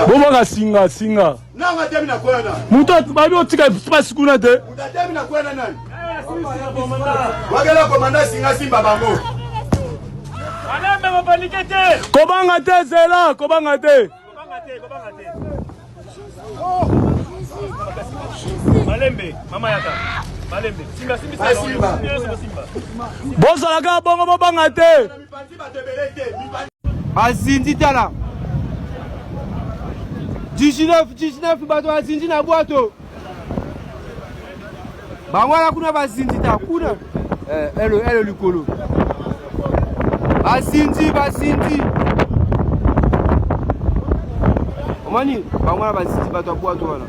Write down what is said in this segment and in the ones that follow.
Boba singa singa. Nanga temi na kwenda. Muta babi otika pasikuna te. Muta temi na kwenda nani? Wagela komanda singa simba bango. Malembe mapanikete. Kobanga te zela, kobanga te. Malembe, mama yaka. Malembe, simba. Bosa la ka bongo bobanga te. Bazindi tala 19 bato bazindi na bwato bangwana kuna bazindi ta kuna ele likolo bazindi omani bangwana bazindi bato ya bwato wana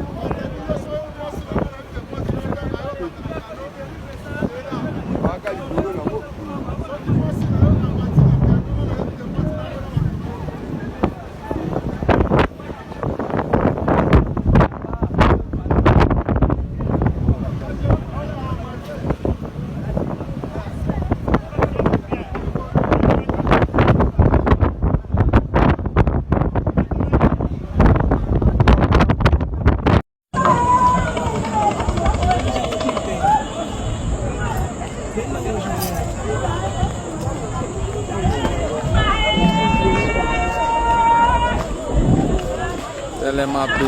Telema pe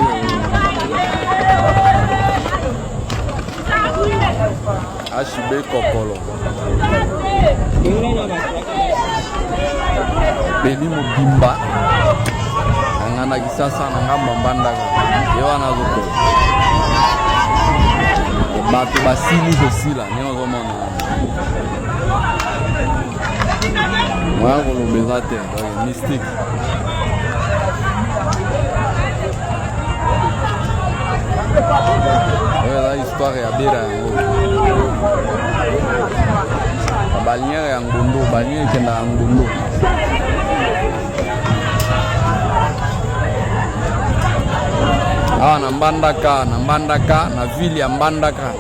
HB Kokolo Beli Mobimba Angana kisasa na ngamba mbandaka Ewa na zuko Batu basili zosila Nyo zomona Mwangu lubezate Mystique la histoire ya bera yango baliniere ya Ngondo baliniere kenda ya Ngondo awa na Mbandaka na ville ya Mbandaka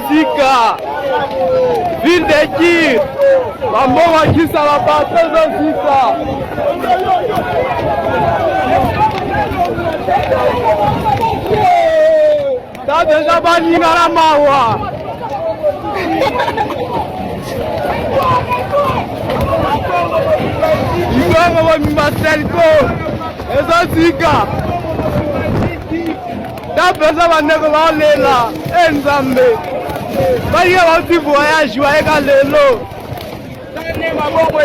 Zika ville de Kir Bamboma kisa la pato Zika Tabeza baninga la mawa Ikongo wa mimaselko Ezo Zika Tabeza baneko baolela Nzambe Baya wati voyage wa eka lelo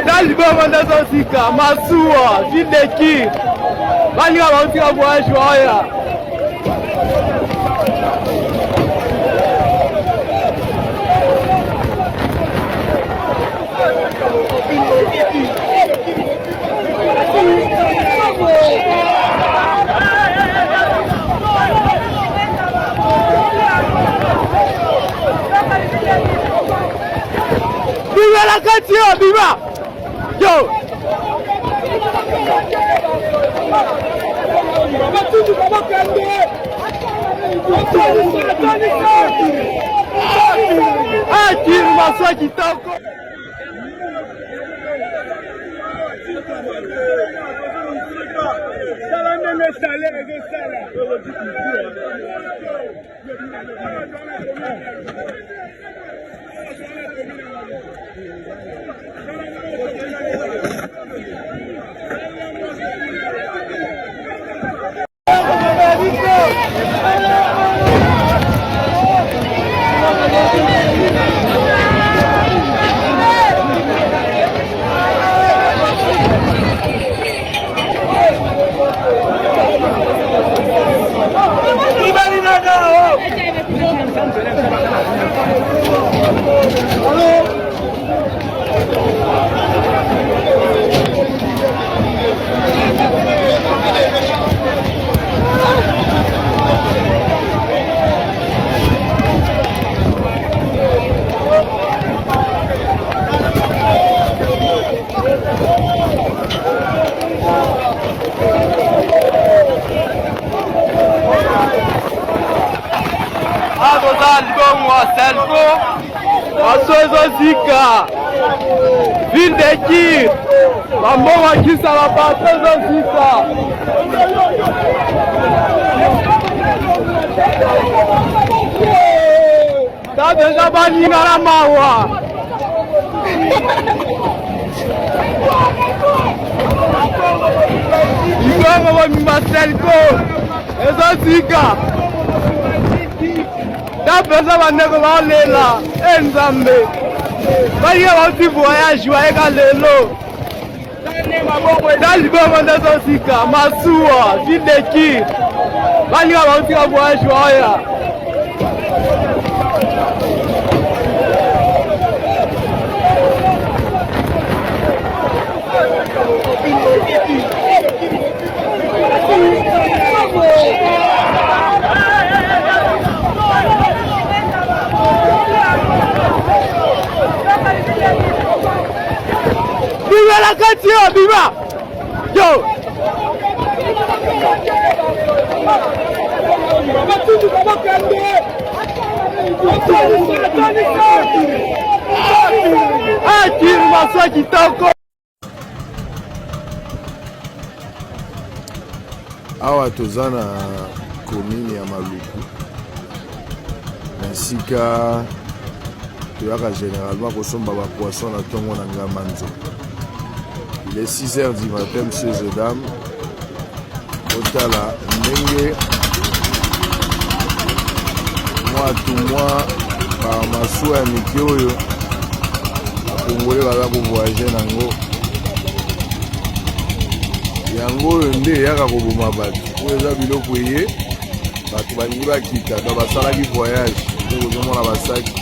Dali bongo ndezo sika Masuwa, ville Kir Baya wati voyage wa ya Viva la canción, viva! Yo! Ah, tira uma só de tal. Selko, Masozo Zika, Ville de Kir, Maman Kisa la Masozo Zika. T'as déjà banni la Mawa. Ikongo wa Selko, Ezo Zika. Pesa bandeko baolela enzambe balinga bauti voyage bayeka lelo dalibongo nde tozika masuwa videki balinga bautika voyage baoya Bima la kati yo, Bima! Yo! Ah, tire maswa kitoko! Awa toza na komini ya Maluku nasika toyaka généralement kosomba ba poisson na tongo na Ngamanzo. Il est 6h du matin, messieurs et dames. Otala ndenge mois par masuwa ya mike oyo akongole baza kovoyage nango yango oyo nde eyaka koboma bato oyo eza biloko eye bato balingi bakita to basalaki voyage nde kozomona basaki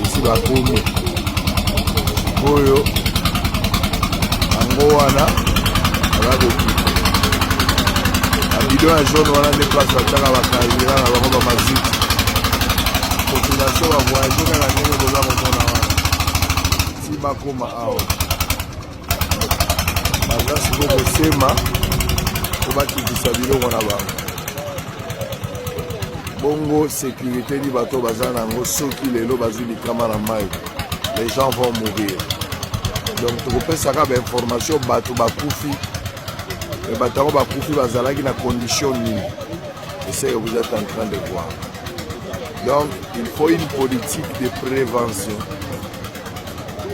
esi bakomi oyo yango wana aza kokita abidon ya jaune wana nde place bataka bakarira na bango bamaziki population bavoyage kaka ndenge koza komona wana si bakoma awa baza siko kosema po bakitisa biloko na bango bongo sécurité di bato baza nango soki lelo bazwi likama na mai les gens vont mourir donc tokopesaka bainformation bato bakufi me bato yango bakufi bazalaki na condition nini essaye vous êtes en train de voir donc il faut une politique de prévention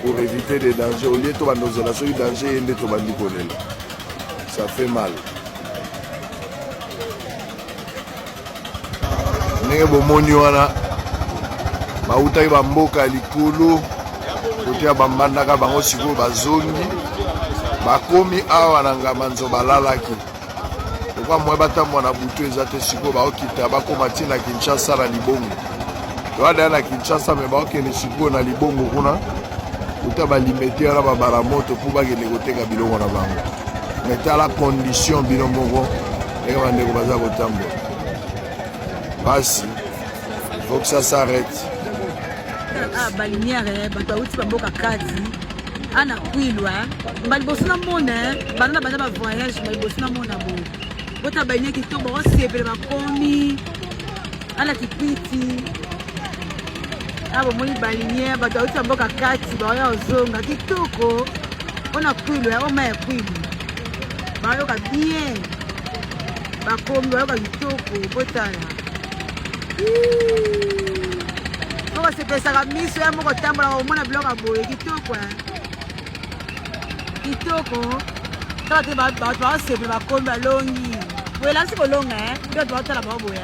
pour éviter des dangers au lieu de bandozela soki danger yende tobandi kolela ça fait mal ndenge bomoni wana bautaki bamboka ya likolo kote ya bambandaka bango sikoyo bazongi bakomi awa na Ngamanzo balalaki lokwa mwe batamwa na butu eza te sikoyo baokita bakoma ntina Kinshasa na libongo toadaya na Kinshasa me baokende sikoyo na libongo kuna kuta balimete wana babala moto mpo bakende koteka biloko na bango me tala condition bino moko ndenge bandeko baza kotambola basi il faut que ça s'arrête. Balinière bato bauti bamboka kati ana kwilwa baliboso na mona bana baza ba voyage baliboso na mona bo bota balinière kitoko basepele bakomi ala kipiti abo moni balinière bato bauti bamboka kati baoya ozonga kitoko ona kwilwa oma ya kwilwa bayoka bien bakomi bayoka kitoko botala Moko sepesaka miso ya moko tambola omona biloko ya boye kitoko kitoko tala te bato basepe bakomi balongi boye lasi kolonga mpe bato baotala bao boye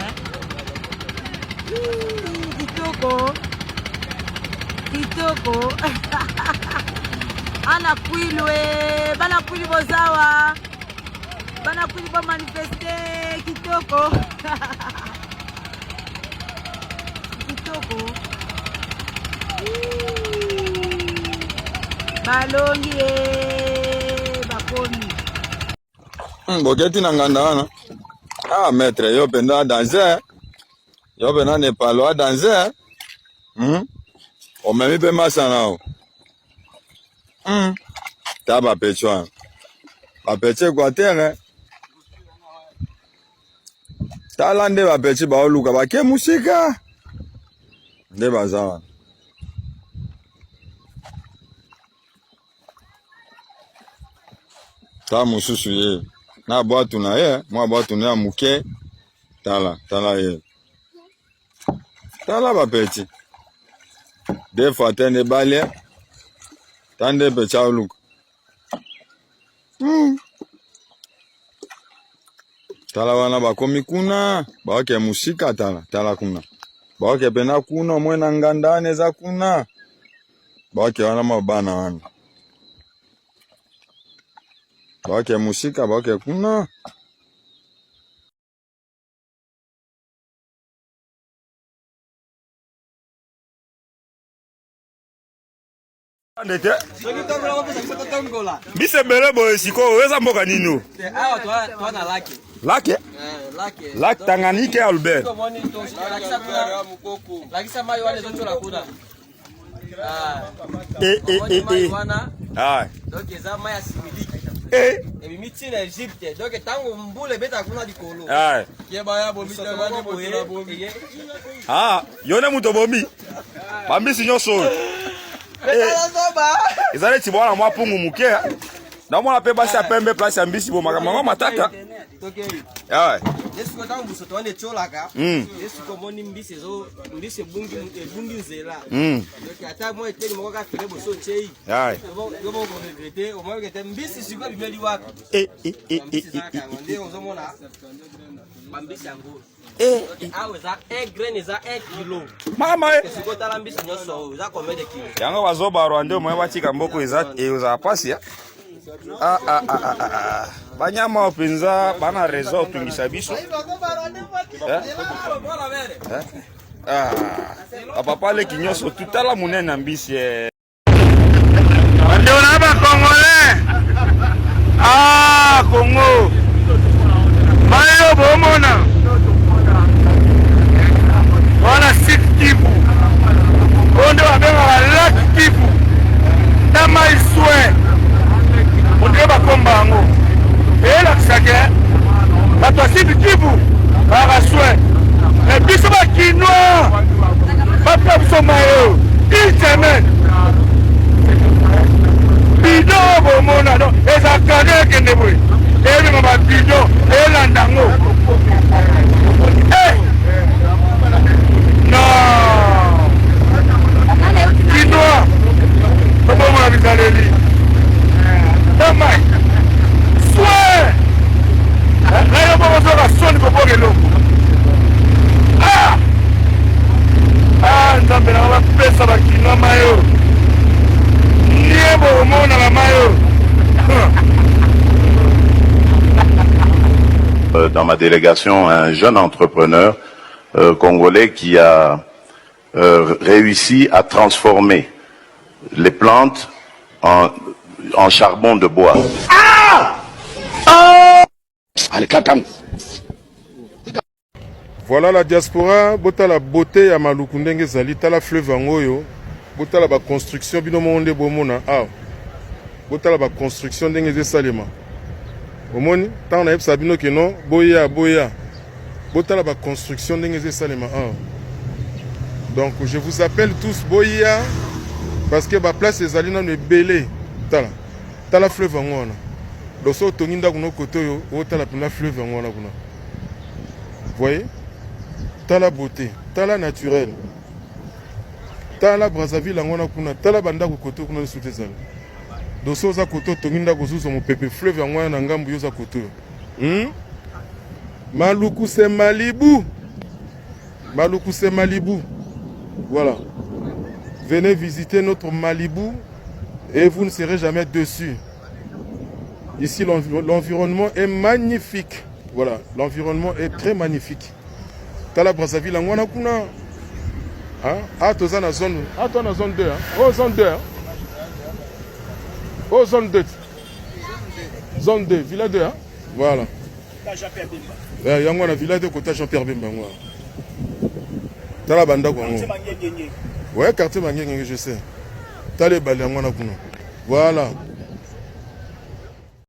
kitoko kitoko ana kwilwe bana kwili bozawa bana kwili bomanifeste kitoko balongi bakomi boketi na nganda wana maître yo penda danger yo penda nepalo a danger omemi mpe masana o ta bapeti wana bapeti Équateur tala nde bapeti baoluka bake musika nde baza wana. Ta mosusu ye na bwatu na ye mwa bwatu na ya muke. Tala ye, tala bapeti de fois tende balie tande pe chauluka. Tala wana bakomi kuna bawake musika. Tala kuna bawake pena kuna mwena ngandane za kuna bawake wana mabana wana bawake musika bawake kuna. Ndete bise bele boye siko weza mboka nino lake lake Tanganyika Albert yone muto bomi bambisi nyoso ezale ti bwana mwa pungu muke na mwana pe basi apembe place ambisi bo makamanga matata. Yesu tangu buso tone cholaka. Yesu ko moni mbisi zo mbisi bungi nzela. Donc ata mo eteli mo ka fere boso chei. Yo mo regrete o mo regrete mbisi siko bimeli waka. Nde ozo mona. Mbisi yango. Awe za 1 grain za 1 kilo. Mama siko tala mbisi nyoso za combien de kilo. Yango bazobarwa nde mo batika mboko eza pasi ya. Banyama openza bana rezo tungisa biso. Papa le kinyoso tutala munene mbisi. Ndio na ba Congolais. Congo. Mayo bomona. Wana Kivu. Ondo abenga la Kivu. Tama iswe. Ondre bakomba yango elakisake bato asidi Kivu bakaswe me biso bakinois bapia biso mayo iltemen bido bomona no eza kane ekende boye ebima babido elanda yango non kinois babomona bizaleli Tamai, soin. Là, il y a pas besoin de sonner pour pouvoir l'eau. Nous avons fait ça avec une maillot. Niebo, mon la maillot. Dans ma délégation, un jeune entrepreneur congolais qui a réussi à transformer les plantes en charbon de bois. Voilà la diaspora, bota la beauté ya maluku ndenge zali, tala fleuve angoyo, bota la ba construction bino monde bomona. Bota la ba construction ndenge ze salema. Omoni, tant na yebsa bino ke non, boya. Bota la ba construction ndenge ze salema. Donc je vous appelle tous boya parce que ba place ezali na belé. Tala fleuve angona. Doso toninda kuno kotoyo, tala pena fleuve angona kuna. Voyez? Tala beauté, tala naturel. Tala Brazzaville angona kuna, tala banda koto kuna sutezala. Doso za koto toninda kozuzo mo pepe fleuve angona na ngambu yo za koto. Maluku c'est Malibu. Maluku c'est Malibu. Voilà. Venez visiter notre Malibu. Et vous ne serez jamais dessus. Ici, l'environnement est magnifique. Voilà, l'environnement est très magnifique. Tala Brazzaville, on a kuna. Tu es dans zone. Tu es dans zone 2. Oh, zone 2. Oh, zone 2. Zone 2, Villa 2. Voilà. Il y a un Villa 2 côté Jean-Pierre Bemba. Tala Banda. Ouais, quartier Mangenge, je sais. Voilà.